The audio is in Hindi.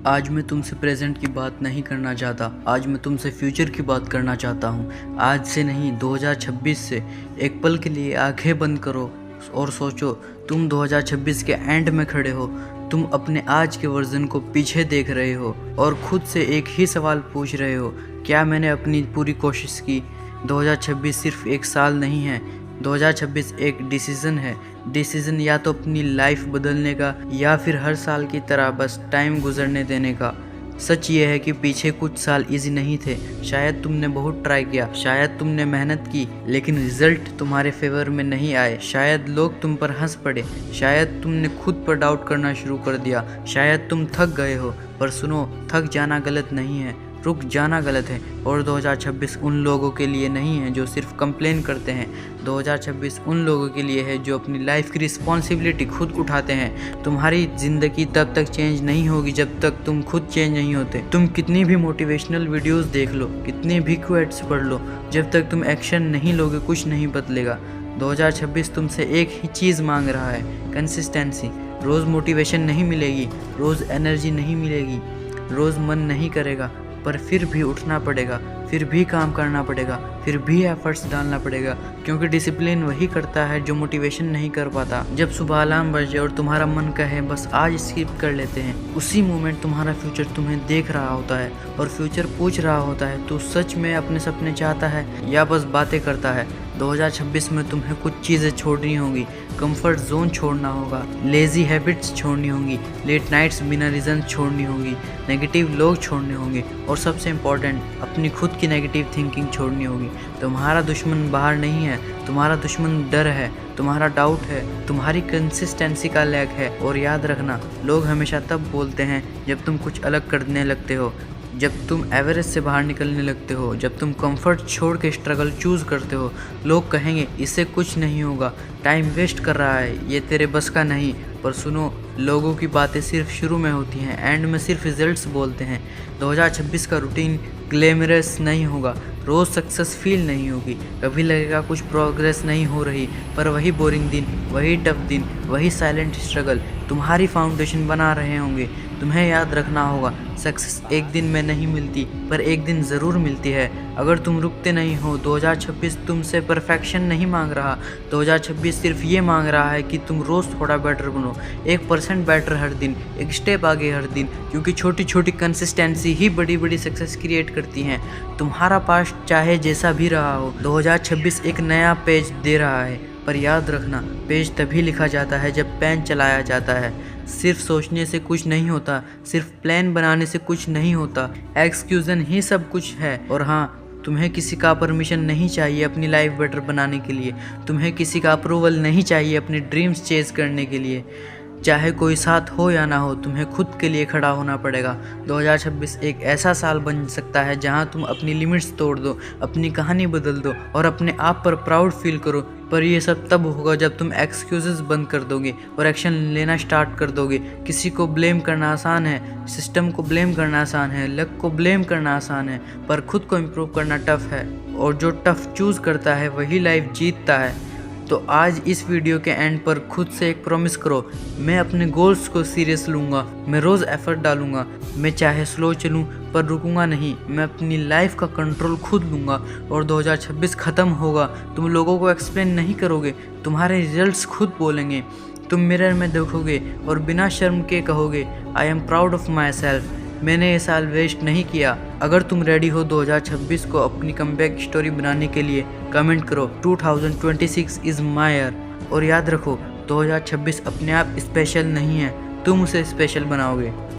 आज मैं तुमसे प्रेजेंट की बात नहीं करना चाहता। आज मैं तुमसे फ्यूचर की बात करना चाहता हूँ। आज से नहीं, 2026 से। एक पल के लिए आंखें बंद करो और सोचो, तुम 2026 के एंड में खड़े हो। तुम अपने आज के वर्जन को पीछे देख रहे हो और खुद से एक ही सवाल पूछ रहे हो, क्या मैंने अपनी पूरी कोशिश की? 2026 सिर्फ एक साल नहीं है, 2026 एक डिसीज़न है। डिसीज़न या तो अपनी लाइफ बदलने का या फिर हर साल की तरह बस टाइम गुजरने देने का। सच ये है कि पीछे कुछ साल इजी नहीं थे। शायद तुमने बहुत ट्राई किया, शायद तुमने मेहनत की, लेकिन रिजल्ट तुम्हारे फेवर में नहीं आए। शायद लोग तुम पर हंस पड़े, शायद तुमने खुद पर डाउट करना शुरू कर दिया, शायद तुम थक गए हो। पर सुनो, थक जाना गलत नहीं है, रुक जाना गलत है। और 2026 उन लोगों के लिए नहीं है जो सिर्फ कंप्लेन करते हैं। 2026 उन लोगों के लिए है जो अपनी लाइफ की रिस्पॉन्सिबिलिटी खुद उठाते हैं। तुम्हारी ज़िंदगी तब तक चेंज नहीं होगी जब तक तुम खुद चेंज नहीं होते। तुम कितनी भी मोटिवेशनल वीडियोस देख लो, कितनी भी क्वेट्स पढ़ लो, जब तक तुम एक्शन नहीं लोगे कुछ नहीं बदलेगा। 2026 तुमसे एक ही चीज़ मांग रहा है, कंसिस्टेंसी। रोज़ मोटिवेशन नहीं मिलेगी, रोज़ एनर्जी नहीं मिलेगी, रोज़ मन नहीं करेगा, पर फिर भी उठना पड़ेगा, फिर भी काम करना पड़ेगा, फिर भी एफर्ट्स डालना पड़ेगा। क्योंकि डिसिप्लिन वही करता है जो मोटिवेशन नहीं कर पाता। जब सुबह अलार्म बजे और तुम्हारा मन कहे बस आज स्किप कर लेते हैं, उसी मोमेंट तुम्हारा फ्यूचर तुम्हें देख रहा होता है और फ्यूचर पूछ रहा होता है, तू सच में अपने सपने चाहता है या बस बातें करता है? 2026 में तुम्हें कुछ चीज़ें छोड़नी होंगी। कंफर्ट जोन छोड़ना होगा, लेजी हैबिट्स छोड़नी होंगी, लेट नाइट्स बिना रीज़न छोड़नी होगी, नेगेटिव लोग छोड़ने होंगे और सबसे इम्पॉर्टेंट, अपनी खुद की नेगेटिव थिंकिंग छोड़नी होगी। तुम्हारा दुश्मन बाहर नहीं है, तुम्हारा दुश्मन डर है, तुम्हारा डाउट है, तुम्हारी कंसिस्टेंसी का लैक है। और याद रखना, लोग हमेशा तब बोलते हैं जब तुम कुछ अलग करने लगते हो, जब तुम एवरेज से बाहर निकलने लगते हो, जब तुम कंफर्ट छोड़ के स्ट्रगल चूज़ करते हो। लोग कहेंगे इससे कुछ नहीं होगा, टाइम वेस्ट कर रहा है, ये तेरे बस का नहीं। पर सुनो, लोगों की बातें सिर्फ शुरू में होती हैं, एंड में सिर्फ रिजल्ट्स बोलते हैं। 2026 का रूटीन ग्लैमरस नहीं होगा, रोज़ सक्सेस फील नहीं होगी, कभी लगेगा कुछ प्रोग्रेस नहीं हो रही, पर वही बोरिंग दिन, वही टफ दिन, वही साइलेंट स्ट्रगल तुम्हारी फाउंडेशन बना रहे होंगे। तुम्हें याद रखना होगा, सक्सेस एक दिन में नहीं मिलती, पर एक दिन ज़रूर मिलती है अगर तुम रुकते नहीं हो। 2026 तुमसे परफेक्शन नहीं मांग रहा, 2026 सिर्फ ये मांग रहा है कि तुम रोज़ थोड़ा बेटर बनो, 1% बेटर हर दिन, एक स्टेप आगे हर दिन। क्योंकि छोटी छोटी कंसिस्टेंसी ही बड़ी बड़ी सक्सेस क्रिएट करती हैं। तुम्हारा पास्ट चाहे जैसा भी रहा हो, 2026 एक नया पेज दे रहा है। पर याद रखना, पेज तभी लिखा जाता है जब पेन चलाया जाता है। सिर्फ सोचने से कुछ नहीं होता, सिर्फ प्लान बनाने से कुछ नहीं होता, एक्सक्यूजन ही सब कुछ है। और हाँ, तुम्हें किसी का परमिशन नहीं चाहिए अपनी लाइफ बेटर बनाने के लिए, तुम्हें किसी का अप्रूवल नहीं चाहिए अपने ड्रीम्स चेज करने के लिए। चाहे कोई साथ हो या ना हो, तुम्हें खुद के लिए खड़ा होना पड़ेगा। 2026 एक ऐसा साल बन सकता है जहां तुम अपनी लिमिट्स तोड़ दो, अपनी कहानी बदल दो और अपने आप पर प्राउड फील करो। पर ये सब तब होगा जब तुम एक्सक्यूजेस बंद कर दोगे और एक्शन लेना स्टार्ट कर दोगे। किसी को ब्लेम करना आसान है, सिस्टम को ब्लेम करना आसान है, लक को ब्लेम करना आसान है, पर खुद को इम्प्रूव करना टफ है। और जो टफ चूज़ करता है वही लाइफ जीतता है। तो आज इस वीडियो के एंड पर खुद से एक प्रॉमिस करो, मैं अपने गोल्स को सीरियस लूँगा, मैं रोज़ एफर्ट डालूँगा, मैं चाहे स्लो चलूँ पर रुकूँगा नहीं, मैं अपनी लाइफ का कंट्रोल खुद लूँगा। और 2026 ख़त्म होगा, तुम लोगों को एक्सप्लेन नहीं करोगे, तुम्हारे रिजल्ट्स खुद बोलेंगे। तुम मिरर में देखोगे और बिना शर्म के कहोगे, I am proud of my self, मैंने ये साल वेस्ट नहीं किया। अगर तुम रेडी हो 2026 को अपनी कमबैक स्टोरी बनाने के लिए, कमेंट करो 2026 इज़ माई ईयर। और याद रखो, 2026 अपने आप स्पेशल नहीं है, तुम उसे स्पेशल बनाओगे।